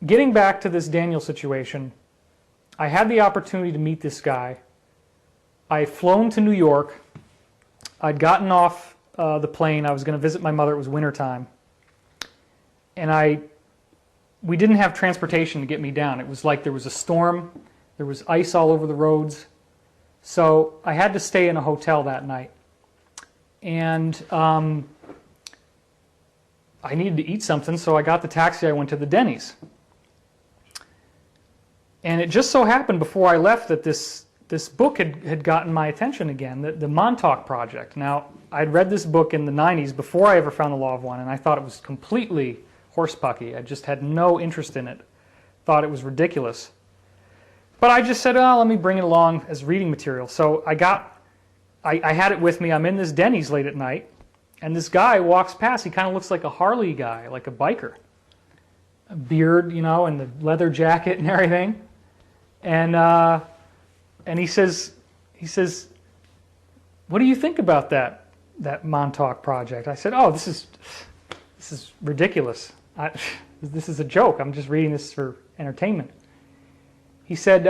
getting back to this Daniel situation, I had the opportunity to meet this guy. I had flown to New York. I'd gotten off the plane. I was going to visit my mother. It was wintertime. And we didn't have transportation to get me down. It was like there was a storm. There was ice all over the roads. So I had to stay in a hotel that night. And I needed to eat something, so I got the taxi. I went to the Denny's. And it just so happened before I left that this book had gotten my attention again, the Montauk Project. Now, I'd read this book in the 90s before I ever found The Law of One, and I thought it was completely horsepucky. I just had no interest in it. Thought it was ridiculous. But I just said, oh, let me bring it along as reading material. So I had it with me. I'm in this Denny's late at night, and this guy walks past. He kind of looks like a Harley guy, like a biker. A beard, you know, and the leather jacket and everything. And he says, what do you think about that Montauk Project? I said, oh, this is ridiculous. This is a joke. I'm just reading this for entertainment. He said,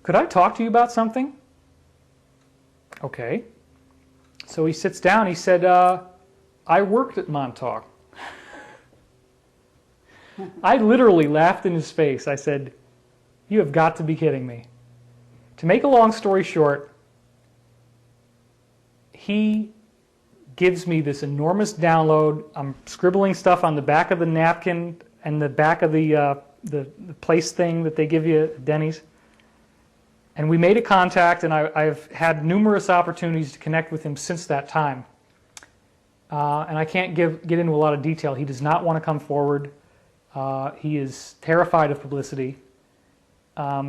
could I talk to you about something? Okay. So he sits down. He said, I worked at Montauk. I literally laughed in his face. I said, you have got to be kidding me. To make a long story short, he gives me this enormous download. I'm scribbling stuff on the back of the napkin and the back of the place thing that they give you at Denny's. And we made a contact, and I've had numerous opportunities to connect with him since that time. And I can't get into a lot of detail. He does not want to come forward. He is terrified of publicity.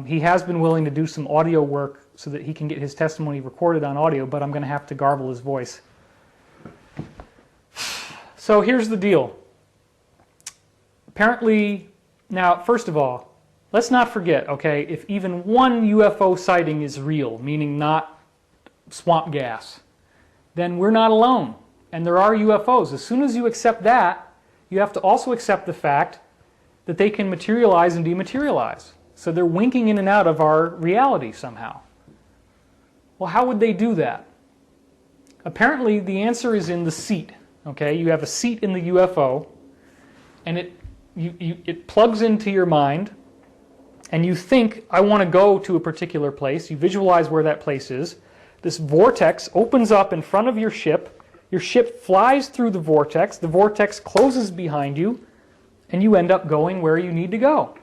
He has been willing to do some audio work so that he can get his testimony recorded on audio, but I'm going to have to garble his voice. So here's the deal. Apparently, now, first of all, let's not forget, okay, if even one UFO sighting is real, meaning not swamp gas, then we're not alone, and there are UFOs. As soon as you accept that, you have to also accept the fact that they can materialize and dematerialize. So they're winking in and out of our reality somehow. Well, how would they do that? Apparently, the answer is in the seat. Okay, you have a seat in the UFO, and it plugs into your mind, and you think, I want to go to a particular place. You visualize where that place is. This vortex opens up in front of your ship. Your ship flies through the vortex closes behind you, and you end up going where you need to go.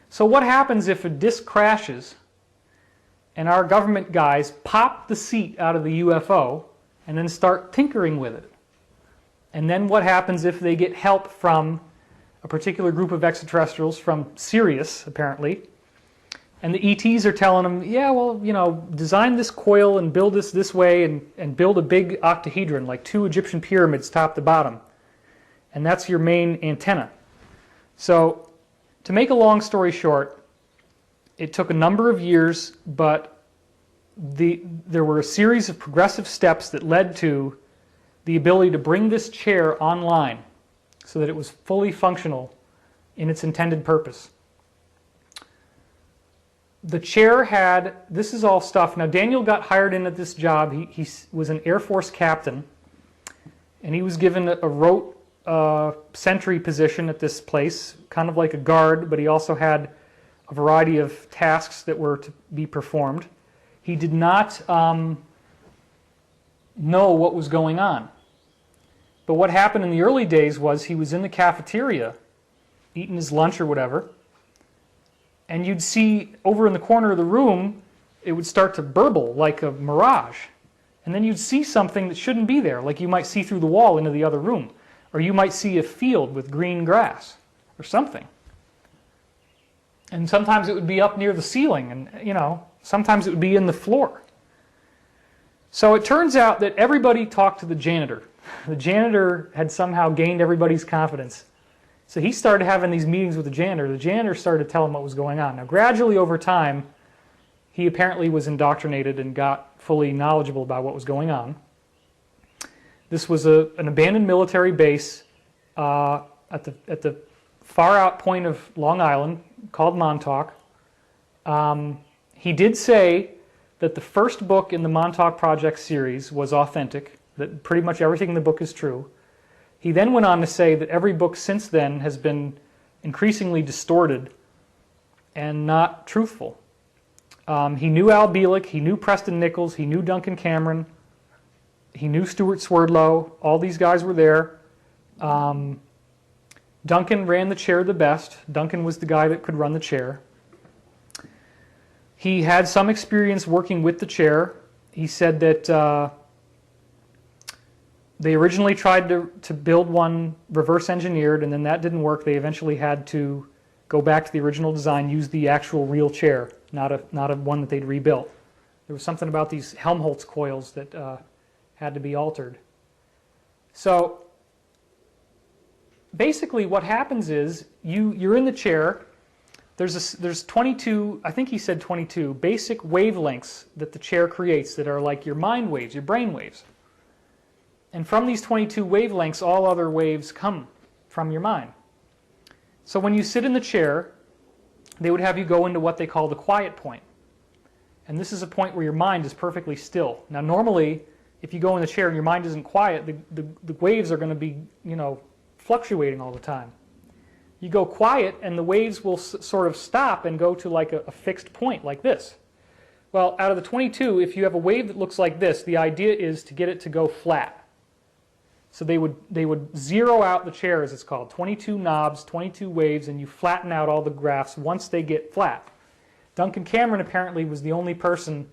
So what happens if a disc crashes and our government guys pop the seat out of the UFO and then start tinkering with it? And then what happens if they get help from a particular group of extraterrestrials from Sirius, apparently, and the ETs are telling them, yeah, well, you know, design this coil and build this way and build a big octahedron, like 2 Egyptian pyramids top to bottom. And that's your main antenna. So, to make a long story short, it took a number of years, but there were a series of progressive steps that led to the ability to bring this chair online so that it was fully functional in its intended purpose. The chair had, this is all stuff, now Daniel got hired in at this job. He was an Air Force captain, and he was given a rote sentry position at this place, kind of like a guard, but he also had a variety of tasks that were to be performed. He did not know what was going on. But what happened in the early days was he was in the cafeteria eating his lunch or whatever, and you'd see over in the corner of the room, it would start to burble like a mirage. And then you'd see something that shouldn't be there, like you might see through the wall into the other room. Or you might see a field with green grass or something. And sometimes it would be up near the ceiling, and you know, sometimes it would be in the floor. So it turns out that everybody talked to the janitor. The janitor had somehow gained everybody's confidence. So he started having these meetings with the janitor. The janitor started to tell him what was going on. Now gradually over time, he apparently was indoctrinated and got fully knowledgeable about what was going on. This was an abandoned military base at the far out point of Long Island called Montauk. He did say that the first book in the Montauk Project series was authentic, that pretty much everything in the book is true. He then went on to say that every book since then has been increasingly distorted and not truthful. He knew Al Bielek, he knew Preston Nichols, he knew Duncan Cameron, he knew Stuart Swerdlow, all these guys were there. Duncan ran the chair the best. Duncan was the guy that could run the chair. He had some experience working with the chair. He said that they originally tried to build one reverse engineered, and then that didn't work. They eventually had to go back to the original design, use the actual real chair, not a one that they'd rebuilt. There was something about these Helmholtz coils that had to be altered. So basically what happens is you're in the chair. There's 22, I think he said 22, basic wavelengths that the chair creates that are like your mind waves, your brain waves. And from these 22 wavelengths, all other waves come from your mind. So when you sit in the chair, they would have you go into what they call the quiet point. And this is a point where your mind is perfectly still. Now normally, if you go in the chair and your mind isn't quiet, the waves are going to be, fluctuating all the time. You go quiet and the waves will sort of stop and go to like a fixed point like this. Well, out of the 22, if you have a wave that looks like this, the idea is to get it to go flat. So they would zero out the chair, as it's called, 22 knobs, 22 waves, and you flatten out all the graphs once they get flat. Duncan Cameron apparently was the only person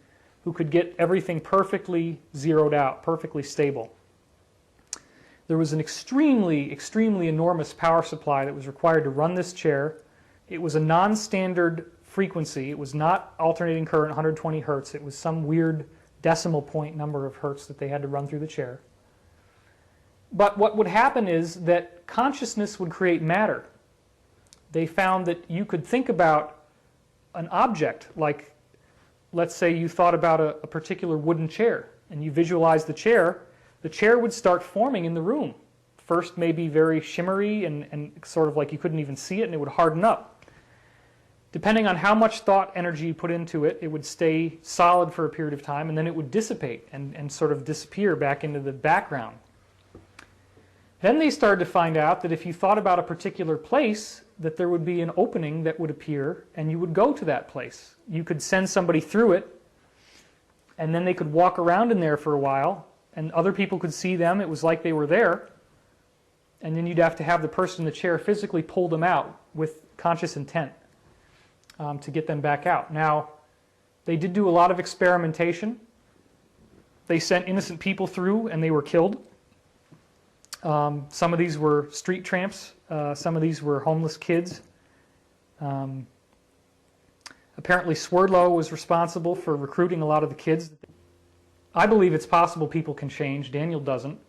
who could get everything perfectly zeroed out, perfectly stable. There was an extremely, extremely enormous power supply that was required to run this chair. It was a non-standard frequency. It was not alternating current 120 hertz. It was some weird decimal point number of hertz that they had to run through the chair. But what would happen is that consciousness would create matter. They found that you could think about an object, like let's say you thought about a particular wooden chair and you visualized the chair would start forming in the room. First maybe very shimmery and sort of like you couldn't even see it, and it would harden up. Depending on how much thought energy you put into it, it would stay solid for a period of time, and then it would dissipate and sort of disappear back into the background. Then they started to find out that if you thought about a particular place, that there would be an opening that would appear, and you would go to that place. You could send somebody through it, and then they could walk around in there for a while, and other people could see them. It was like they were there. And then you'd have to have the person in the chair physically pull them out with conscious intent to get them back out. Now, they did do a lot of experimentation. They sent innocent people through and they were killed. Some of these were street tramps. Some of these were homeless kids. Apparently Swerdlow was responsible for recruiting a lot of the kids. I believe it's possible people can change. Daniel doesn't.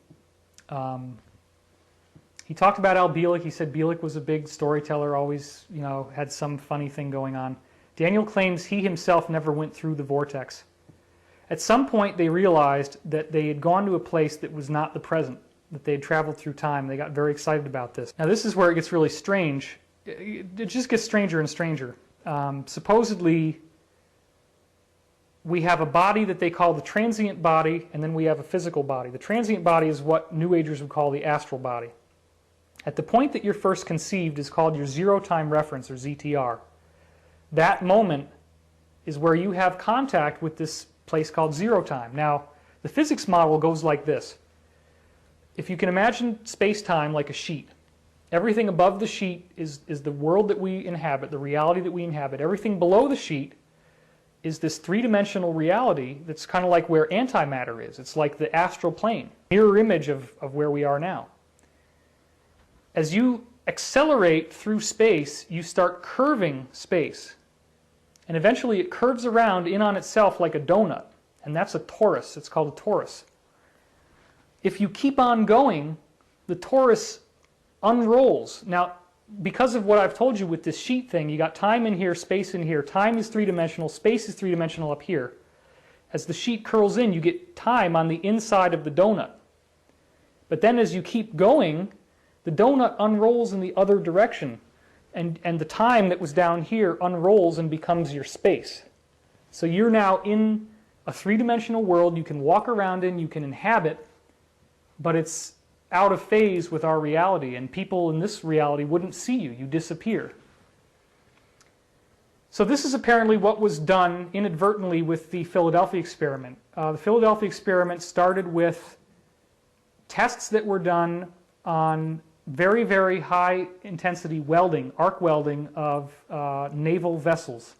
He talked about Al Bielek. He said Bielek was a big storyteller, always, had some funny thing going on. Daniel claims he himself never went through the vortex. At some point, they realized that they had gone to a place that was not the present, that they had traveled through time. They got very excited about this. Now, this is where it gets really strange. It just gets stranger and stranger. Supposedly, we have a body that they call the transient body, and then we have a physical body. The transient body is what New Agers would call the astral body. At the point that you're first conceived is called your zero-time reference, or ZTR. That moment is where you have contact with this place called zero time. Now, the physics model goes like this. If you can imagine space-time like a sheet, everything above the sheet is the world that we inhabit, the reality that we inhabit. Everything below the sheet is this three-dimensional reality that's kind of like where antimatter is. It's like the astral plane, mirror image of where we are now. As you accelerate through space, you start curving space. And eventually it curves around in on itself like a donut. And that's a torus. It's called a torus. If you keep on going, the torus unrolls. Now, because of what I've told you with this sheet thing, you got time in here, space in here. Time is three-dimensional, space is three-dimensional up here. As the sheet curls in, you get time on the inside of the donut. But then as you keep going, the donut unrolls in the other direction. and the time that was down here unrolls and becomes your space. So you're now in a three-dimensional world you can walk around in, you can inhabit, but it's out of phase with our reality, and people in this reality wouldn't see you. You disappear. So this is apparently what was done inadvertently with the Philadelphia experiment. The Philadelphia experiment started with tests that were done on very, very high intensity welding, arc welding of naval vessels.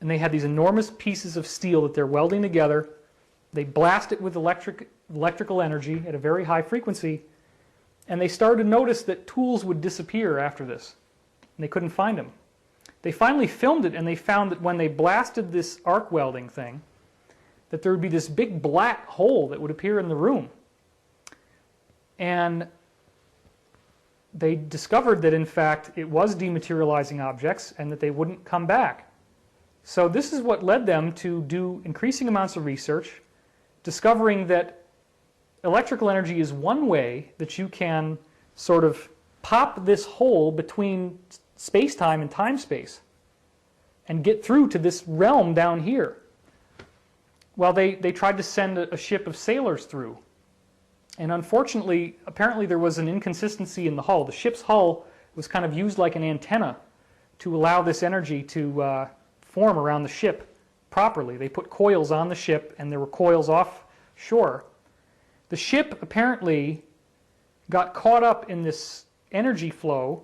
And they had these enormous pieces of steel that they're welding together. They blast it with electrical energy at a very high frequency, and they started to notice that tools would disappear after this. And they couldn't find them. They finally filmed it, and they found that when they blasted this arc welding thing, that there would be this big black hole that would appear in the room. And they discovered that, in fact, it was dematerializing objects and that they wouldn't come back. So this is what led them to do increasing amounts of research, discovering that electrical energy is one way that you can sort of pop this hole between space-time and time-space and get through to this realm down here. Well, they tried to send a ship of sailors through. And unfortunately, apparently there was an inconsistency in the hull. The ship's hull was kind of used like an antenna to allow this energy to form around the ship properly. They put coils on the ship, and there were coils offshore. The ship apparently got caught up in this energy flow.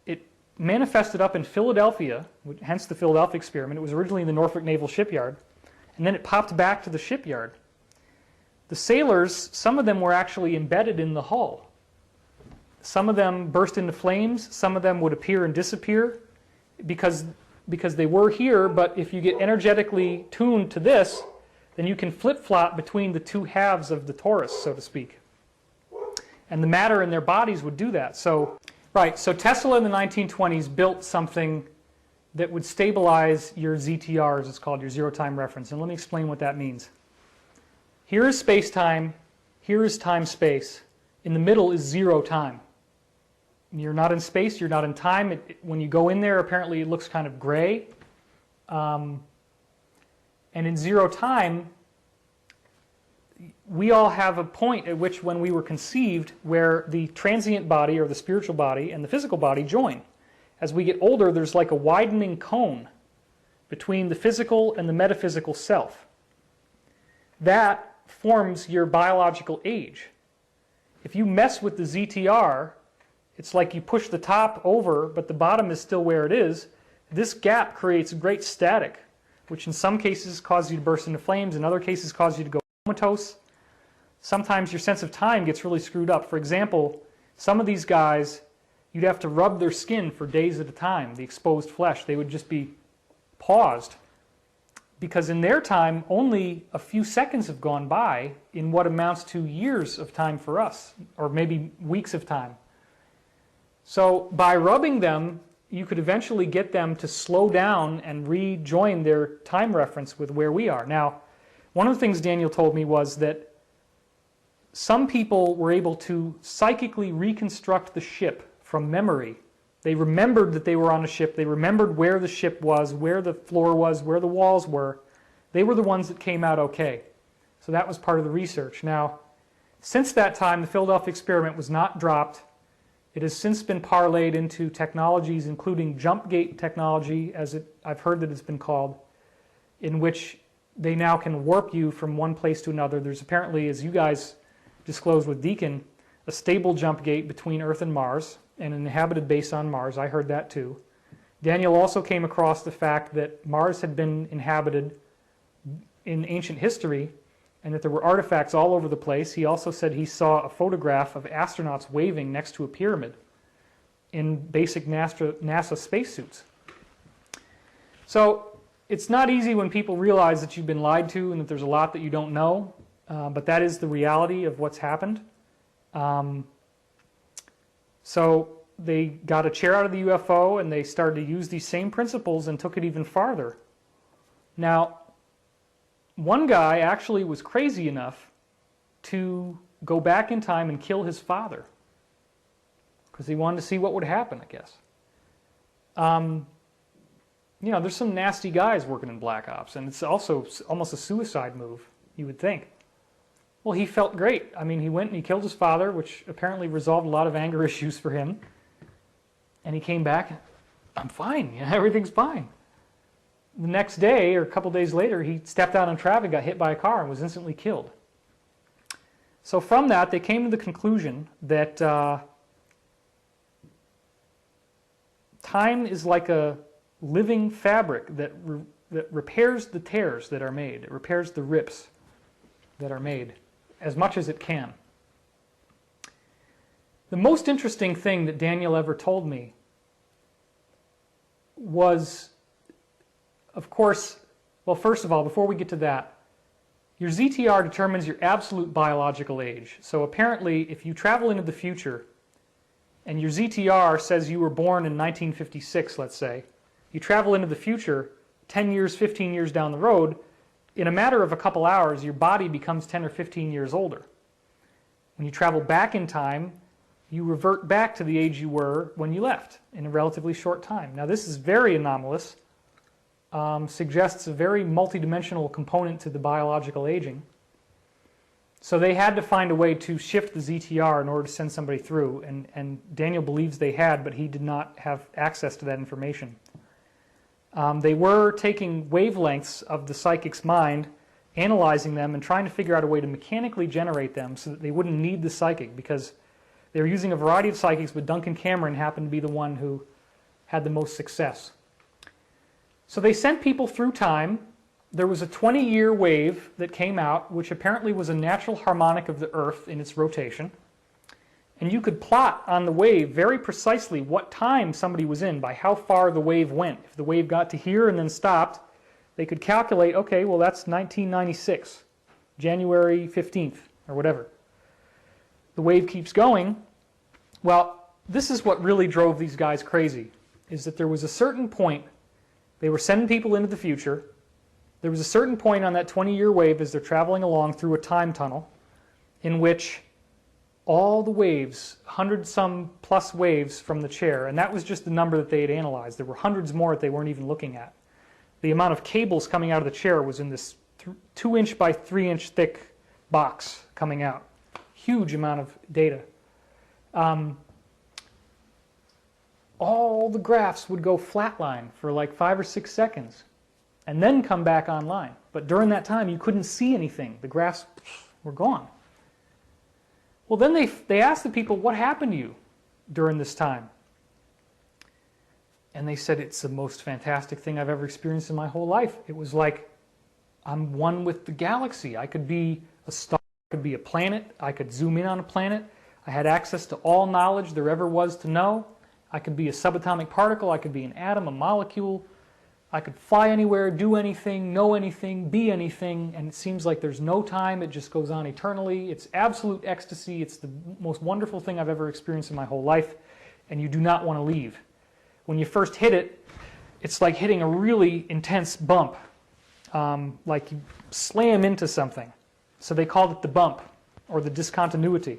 It manifested up in Philadelphia, hence the Philadelphia experiment. It was originally in the Norfolk Naval Shipyard, and then it popped back to the shipyard. The sailors, some of them were actually embedded in the hull. Some of them burst into flames, some of them would appear and disappear because they were here, but if you get energetically tuned to this, then you can flip-flop between the two halves of the torus, so to speak. And the matter in their bodies would do that. So Tesla in the 1920s built something that would stabilize your ZTR, as it's called, your zero-time reference. And let me explain what that means. Here is space-time, here is time-space. In the middle is zero time. You're not in space, you're not in time. When you go in there, apparently it looks kind of gray. And in zero time, we all have a point at which, when we were conceived, where the transient body or the spiritual body and the physical body join. As we get older, there's like a widening cone between the physical and the metaphysical self. That forms your biological age. If you mess with the ZTR, it's like you push the top over, but the bottom is still where it is. This gap creates great static, which in some cases causes you to burst into flames, in other cases causes you to go comatose. Sometimes your sense of time gets really screwed up. For example, some of these guys, you'd have to rub their skin for days at a time, the exposed flesh. They would just be paused, because in their time, only a few seconds have gone by in what amounts to years of time for us, or maybe weeks of time. So by rubbing them, you could eventually get them to slow down and rejoin their time reference with where we are. Now, one of the things Daniel told me was that some people were able to psychically reconstruct the ship from memory. They remembered that they were on a ship. They remembered where the ship was, where the floor was, where the walls were. They were the ones that came out okay. So that was part of the research. Now, since that time, the Philadelphia experiment was not dropped. It has since been parlayed into technologies, including jump gate technology, as I've heard that it's been called, in which they now can warp you from one place to another. There's apparently, as you guys disclosed with Deacon, a stable jump gate between Earth and Mars, and an inhabited base on Mars. I heard that too. Daniel also came across the fact that Mars had been inhabited in ancient history, and that there were artifacts all over the place. He also said he saw a photograph of astronauts waving next to a pyramid in basic NASA spacesuits. So it's not easy when people realize that you've been lied to and that there's a lot that you don't know, but that is the reality of what's happened. So they got a chair out of the UFO and they started to use these same principles and took it even farther. Now, one guy actually was crazy enough to go back in time and kill his father. because he wanted to see what would happen, I guess. You know, there's some nasty guys working in Black Ops, and it's also almost a suicide move, you would think. Well, he felt great. I mean, he went and he killed his father, which apparently resolved a lot of anger issues for him. And he came back, I'm fine, yeah, everything's fine. The next day, or a couple days later, he stepped out on traffic, got hit by a car, and was instantly killed. So from that, they came to the conclusion that time is like a living fabric that repairs the tears that are made. It repairs the rips that are made as much as it can. The most interesting thing that Daniel ever told me was, of course, well, first of all, before we get to that, your ZTR determines your absolute biological age. So apparently, if you travel into the future and your ZTR says you were born in 1956, let's say, you travel into the future 10 years, 15 years down the road, in a matter of a couple hours, your body becomes 10 or 15 years older. When you travel back in time, you revert back to the age you were when you left in a relatively short time. Now, this is very anomalous, suggests a very multidimensional component to the biological aging. So they had to find a way to shift the ZTR in order to send somebody through, and Daniel believes they had, but he did not have access to that information. They were taking wavelengths of the psychic's mind, analyzing them, and trying to figure out a way to mechanically generate them so that they wouldn't need the psychic, because they were using a variety of psychics, but Duncan Cameron happened to be the one who had the most success. So they sent people through time. There was a 20-year wave that came out, which apparently was a natural harmonic of the Earth in its rotation. And you could plot on the wave very precisely what time somebody was in by how far the wave went. If the wave got to here and then stopped, they could calculate, okay, well, that's 1996, January 15th, or whatever. The wave keeps going. Well, this is what really drove these guys crazy, is that there was a certain point, they were sending people into the future. There was a certain point on that 20-year wave as they're traveling along through a time tunnel in which all the waves, 100-some plus waves from the chair, and that was just the number that they had analyzed. There were hundreds more that they weren't even looking at. The amount of cables coming out of the chair was in this 2-inch by 3-inch thick box coming out. Huge amount of data. All the graphs would go flatline for like 5 or 6 seconds and then come back online. But during that time, you couldn't see anything. The graphs were gone. Well, then they asked the people, what happened to you during this time? And they said, it's the most fantastic thing I've ever experienced in my whole life. It was like I'm one with the galaxy. I could be a star, I could be a planet, I could zoom in on a planet. I had access to all knowledge there ever was to know. I could be a subatomic particle, I could be an atom, a molecule. I could fly anywhere, do anything, know anything, be anything, and it seems like there's no time, it just goes on eternally. It's absolute ecstasy. It's the most wonderful thing I've ever experienced in my whole life, and you do not want to leave. When you first hit it, it's like hitting a really intense bump, like you slam into something. So they called it the bump, or the discontinuity.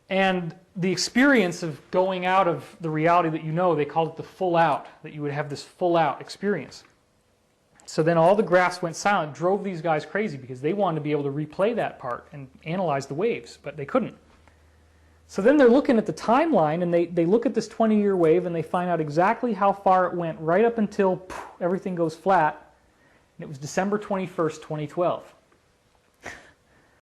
And the experience of going out of the reality that you know, they called it the full out, that you would have this full out experience. So then all the graphs went silent, drove these guys crazy because they wanted to be able to replay that part and analyze the waves, but they couldn't. So then they're looking at the timeline, and they look at this 20-year wave, and they find out exactly how far it went right up until everything goes flat, and it was December 21st, 2012.